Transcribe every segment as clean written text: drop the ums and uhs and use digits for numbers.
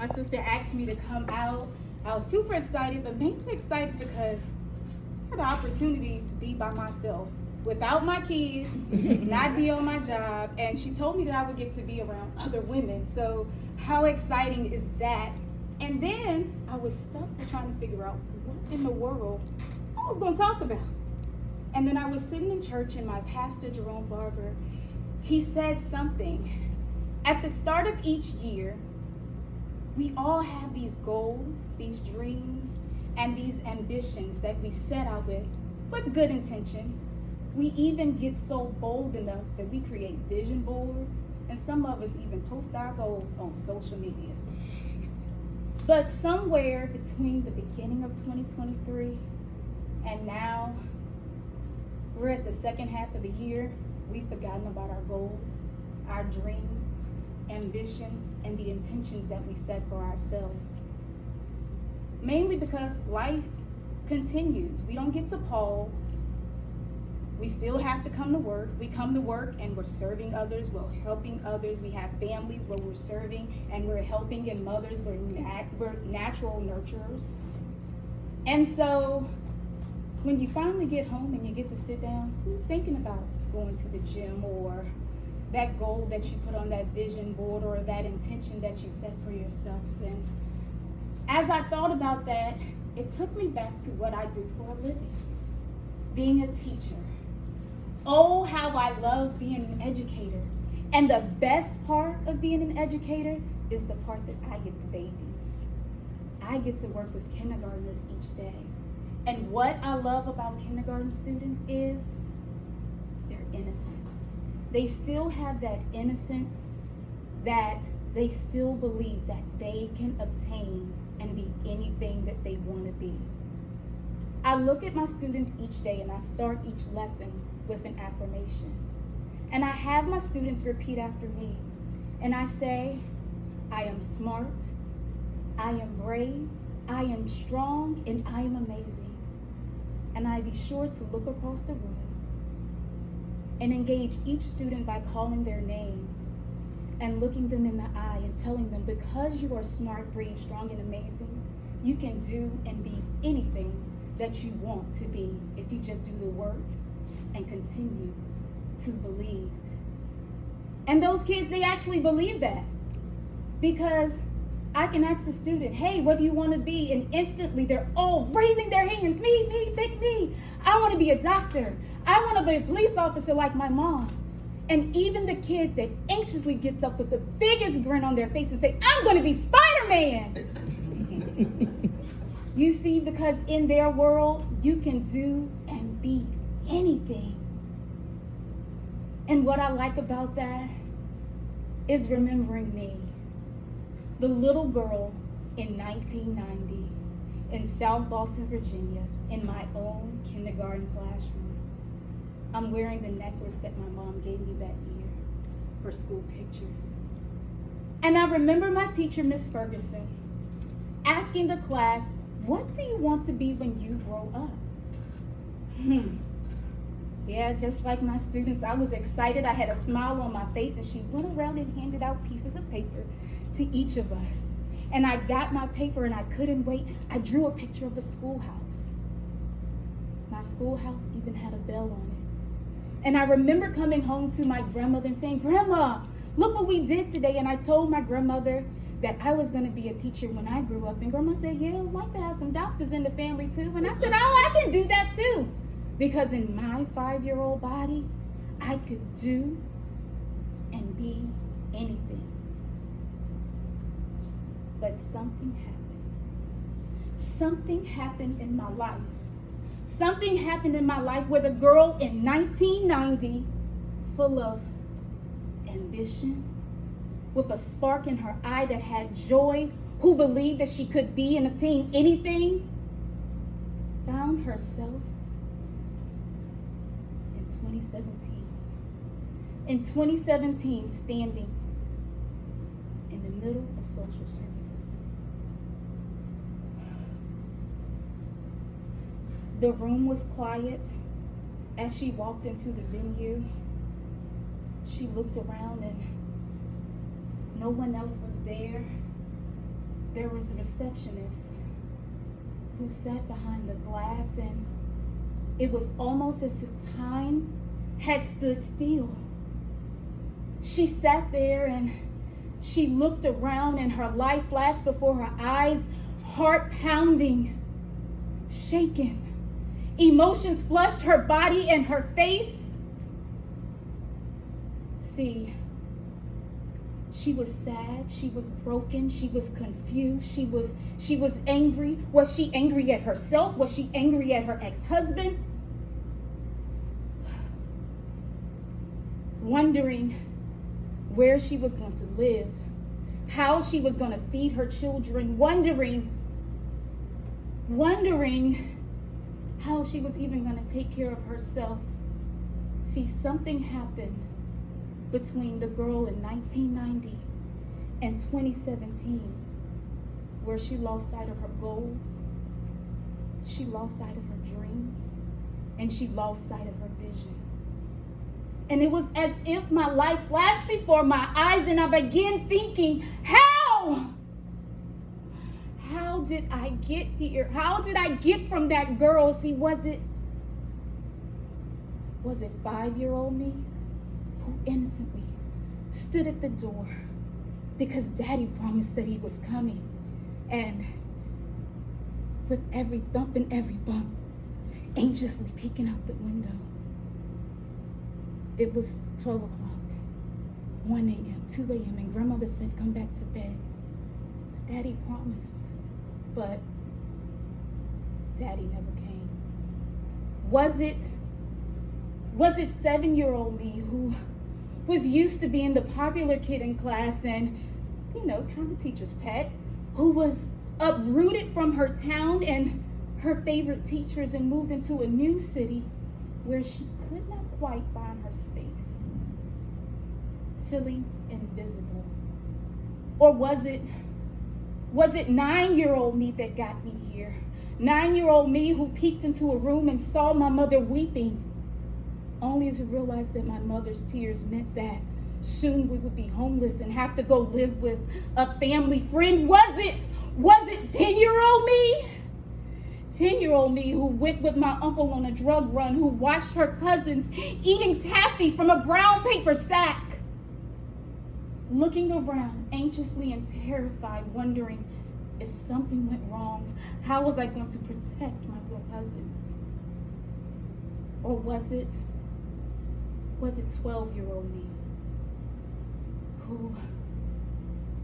my sister asked me to come out. I was super excited, but mainly excited because I had the opportunity to be by myself, without my kids, not be on my job, and she told me that I would get to be around other women. So how exciting is that? And then I was stuck with trying to figure out what in the world I was going to talk about. And then I was sitting in church, and my pastor, Jerome Barber, he said something. At the start of each year, we all have these goals, these dreams, and these ambitions that we set out with good intention. We even get so bold enough that we create vision boards, and some of us even post our goals on social media. But somewhere between the beginning of 2023 and now, we're at the second half of the year, we've forgotten about our goals, our dreams, ambitions, and the intentions that we set for ourselves. Mainly because life continues. We don't get to pause. We still have to come to work. We come to work and we're serving others, we're helping others. We have families where we're serving and we're helping, and mothers, we're natural nurturers. And so when you finally get home and you get to sit down, who's thinking about going to the gym, or that goal that you put on that vision board, or that intention that you set for yourself? And as I thought about that, it took me back to what I do for a living, being a teacher. Oh, how I love being an educator. And the best part of being an educator is the part that I get the babies. I get to work with kindergartners each day. And what I love about kindergarten students is their innocence. They still have that innocence, that they still believe that they can obtain and be anything that they want to be. I look at my students each day and I start each lesson with an affirmation. And I have my students repeat after me. And I say, I am smart, I am brave, I am strong, and I am amazing. And I be sure to look across the room and engage each student by calling their name and looking them in the eye and telling them, because you are smart, brave, strong, and amazing, you can do and be anything that you want to be if you just do the work and continue to believe. And those kids, they actually believe that, because I can ask a student, hey, what do you want to be? And instantly they're all raising their hands. Me, pick me. I want to be a doctor. I want to be a police officer like my mom. And even the kid that anxiously gets up with the biggest grin on their face and say, I'm going to be Spider-Man. You see, because in their world, you can do and be anything. And what I like about that is remembering me, the little girl in 1990 in South Boston, Virginia, in my own kindergarten classroom. I'm wearing the necklace that my mom gave me that year for school pictures. And I remember my teacher, Miss Ferguson, asking the class, what do you want to be when you grow up? Yeah, just like my students, I was excited. I had a smile on my face, and she went around and handed out pieces of paper to each of us. And I got my paper and I couldn't wait. I drew a picture of a schoolhouse. My schoolhouse even had a bell on it. And I remember coming home to my grandmother and saying, Grandma, look what we did today. And I told my grandmother that I was going to be a teacher when I grew up. And Grandma said, yeah, I'd like to have some doctors in the family too. And I said, oh, I can do that too. Because in my 5-year-old body, I could do and be anything. But something happened. Something happened in my life. Something happened in my life where the girl in 1990, full of ambition, with a spark in her eye that had joy, who believed that she could be and obtain anything, found herself in 2017. In 2017, standing in the middle of social services. The room was quiet. As she walked into the venue, she looked around and no one else was there. there was a receptionist who sat behind the glass, and it was almost as if time had stood still. She sat there and she looked around, and her life flashed before her eyes, heart pounding, shaken. Emotions flushed her body and her face. See, she was sad, she was broken, she was confused, she was angry. Was she angry at herself? Was she angry at her ex-husband? Wondering where she was going to live, how she was going to feed her children, wondering how she was even going to take care of herself. See, something happened between the girl in 1990 and 2017 where she lost sight of her goals, she lost sight of her dreams, and she lost sight of her vision. And it was as if my life flashed before my eyes, and I began thinking, how did I get here? How did I get from that girl? See, was it 5-year-old me who innocently stood at the door because Daddy promised that he was coming, and with every thump and every bump, anxiously peeking out the window? It was 12 o'clock, 1 a.m., 2 a.m., and grandmother said, come back to bed. But Daddy promised, but Daddy never came. Was it 7-year-old me who was used to being the popular kid in class and, kind of teacher's pet, who was uprooted from her town and her favorite teachers and moved into a new city where she could not quite find her space, feeling invisible? Or was it 9-year-old me that got me here? 9-year-old me who peeked into a room and saw my mother weeping, only to realize that my mother's tears meant that soon we would be homeless and have to go live with a family friend. Was it 10-year-old me? 10-year-old me who went with my uncle on a drug run, who watched her cousins eating taffy from a brown paper sack, looking around anxiously and terrified, wondering if something went wrong, how was I going to protect my little cousins? Or was it 12-year-old me who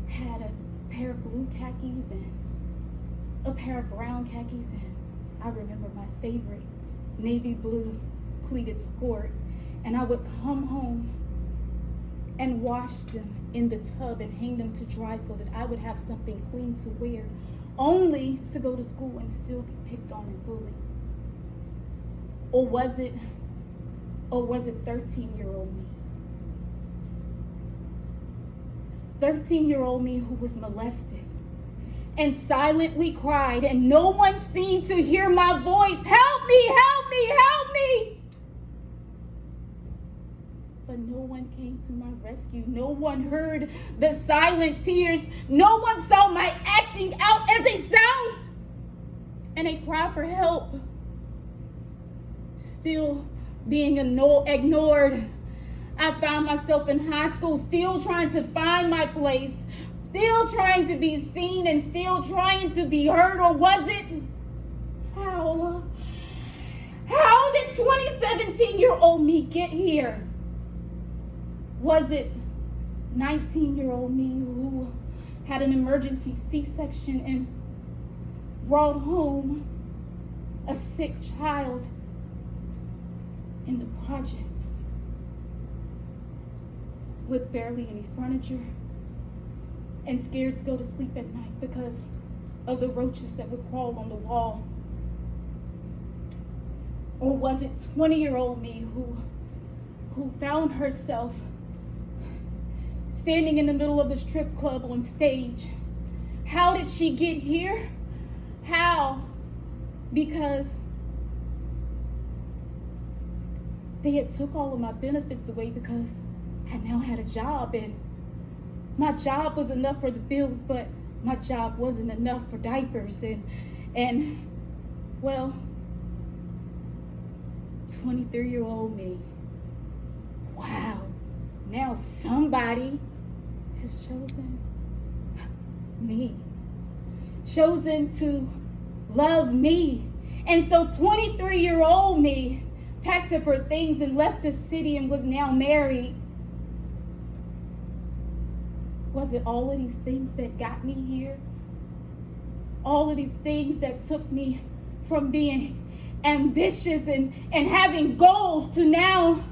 had a pair of blue khakis and a pair of brown khakis, and I remember my favorite navy blue pleated skirt, and I would come home and wash them in the tub and hang them to dry so that I would have something clean to wear, only to go to school and still be picked on and bullied? Or was it 13-year-old me? 13-year-old me who was molested and silently cried, and no one seemed to hear my voice, help me, help me, help me. But no one came to my rescue. No one heard the silent tears. No one saw my acting out as a sound and a cry for help. Still being ignored, I found myself in high school, still trying to find my place, still trying to be seen, and still trying to be heard. Or was it, how did 17-year-old me get here? Was it 19-year-old me who had an emergency C-section and brought home a sick child in the projects with barely any furniture and scared to go to sleep at night because of the roaches that would crawl on the wall? Or was it 20-year-old me who found herself standing in the middle of the strip club on stage? How did she get here? How? Because they had took all of my benefits away because I now had a job, and my job was enough for the bills, but my job wasn't enough for diapers, and well, 23-year-old me, wow, now somebody has chosen me, chosen to love me. And so 23-year-old me packed up her things and left the city and was now married. Was it all of these things that got me here? All of these things that took me from being ambitious and having goals to now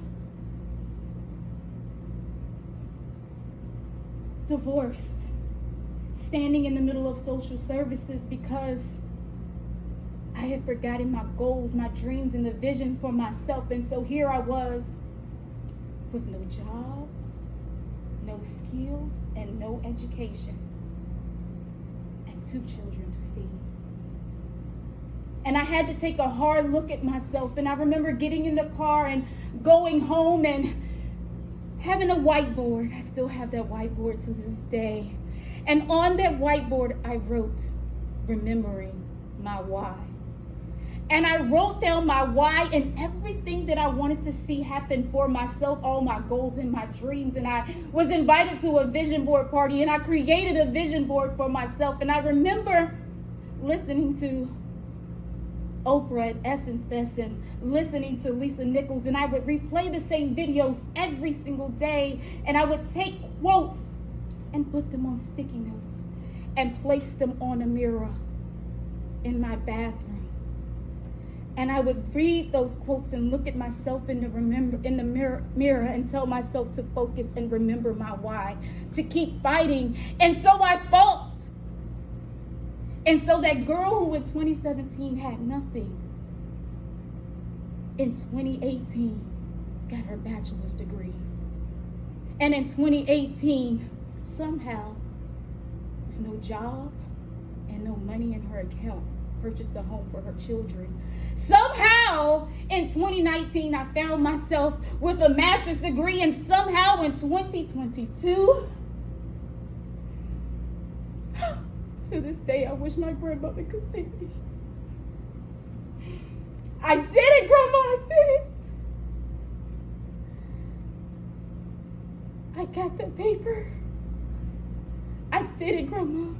divorced, standing in the middle of social services because I had forgotten my goals, my dreams, and the vision for myself. And so here I was with no job, no skills, and no education, and 2 children to feed. And I had to take a hard look at myself. And I remember getting in the car and going home and having a whiteboard. I still have that whiteboard to this day. And on that whiteboard, I wrote, remembering my why. And I wrote down my why and everything that I wanted to see happen for myself, all my goals and my dreams. And I was invited to a vision board party, and I created a vision board for myself. And I remember listening to Oprah at Essence Fest and listening to Lisa Nichols, and I would replay the same videos every single day, and I would take quotes and put them on sticky notes and place them on a mirror in my bathroom. And I would read those quotes and look at myself in the mirror and tell myself to focus and remember my why, to keep fighting. And so I fought. And so that girl who in 2017 had nothing, in 2018 got her bachelor's degree. And in 2018, somehow, with no job and no money in her account, purchased a home for her children. Somehow, in 2019, I found myself with a master's degree, and somehow in 2022, to this day, I wish my grandmother could see me. I did it, Grandma, I did it. I got the paper. I did it, Grandma.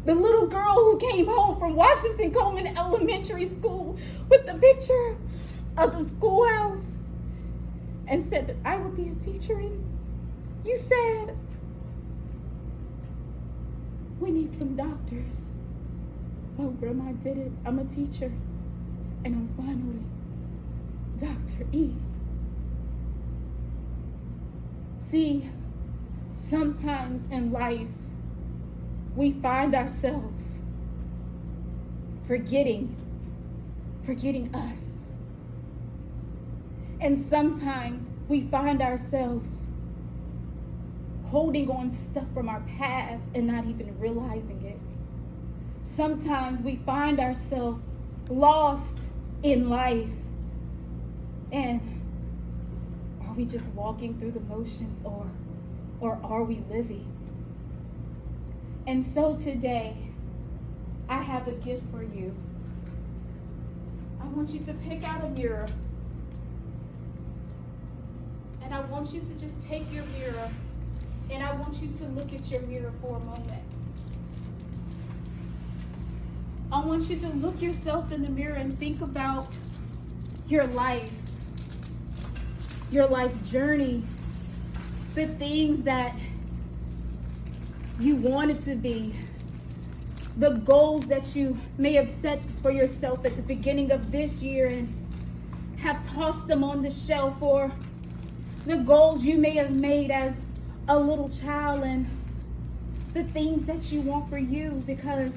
The little girl who came home from Washington Coleman Elementary School with the picture of the schoolhouse and said that I would be a teacher. And you said, we need some doctors. Oh, Grandma, I did it. I'm a teacher. And I'm finally Dr. E. See, sometimes in life, we find ourselves forgetting us. And sometimes we find ourselves holding on to stuff from our past and not even realizing it. Sometimes we find ourselves lost in life. And are we just walking through the motions, or are we living? And so today, I have a gift for you. I want you to pick out a mirror. And I want you to just take your mirror, and I want you to look at your mirror for a moment. I want you to look yourself in the mirror and think about your life journey, the things that you wanted to be, the goals that you may have set for yourself at the beginning of this year and have tossed them on the shelf, or the goals you may have made as a little child, and the things that you want for you, because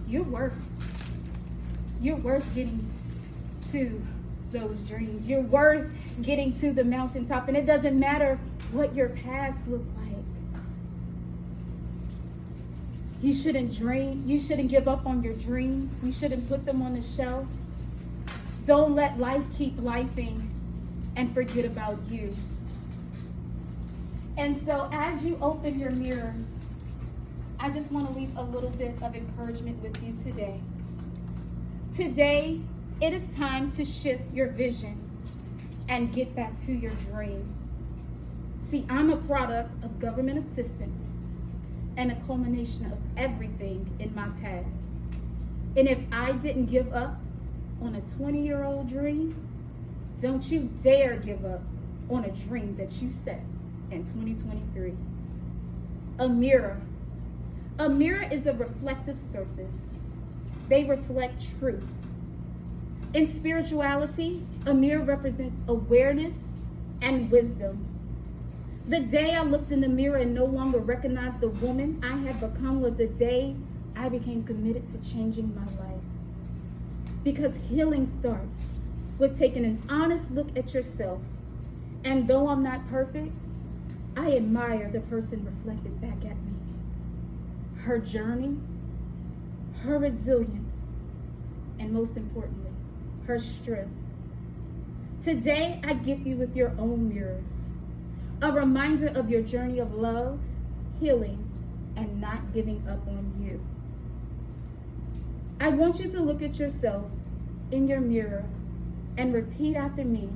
you're worth getting to those dreams. You're worth getting to the mountaintop, and it doesn't matter what your past looked like. You shouldn't dream. You shouldn't give up on your dreams. You shouldn't put them on the shelf. Don't let life keep lifing and forget about you. And so as you open your mirrors, I just want to leave a little bit of encouragement with you today. Today, it is time to shift your vision and get back to your dream. See, I'm a product of government assistance and a culmination of everything in my past. And if I didn't give up on a 20-year-old dream, don't you dare give up on a dream that you set in 2023. A mirror. A mirror is a reflective surface. They reflect truth. In spirituality, a mirror represents awareness and wisdom. The day I looked in the mirror and no longer recognized the woman I had become was the day I became committed to changing my life. Because healing starts with taking an honest look at yourself. And though I'm not perfect, I admire the person reflected back at me. Her journey, her resilience, and most importantly, her strength. Today, I gift you with your own mirrors, a reminder of your journey of love, healing, and not giving up on you. I want you to look at yourself in your mirror and repeat after me,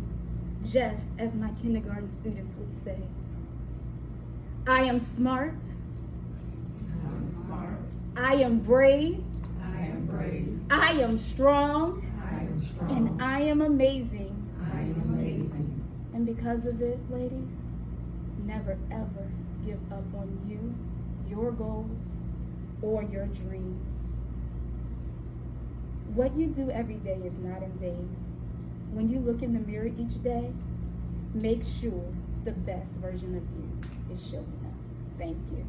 just as my kindergarten students would say. I am smart. I am brave. I am strong. And I am amazing. And because of it, ladies, never ever give up on you, your goals, or your dreams. What you do every day is not in vain. When you look in the mirror each day, make sure the best version of you is showing up. Thank you.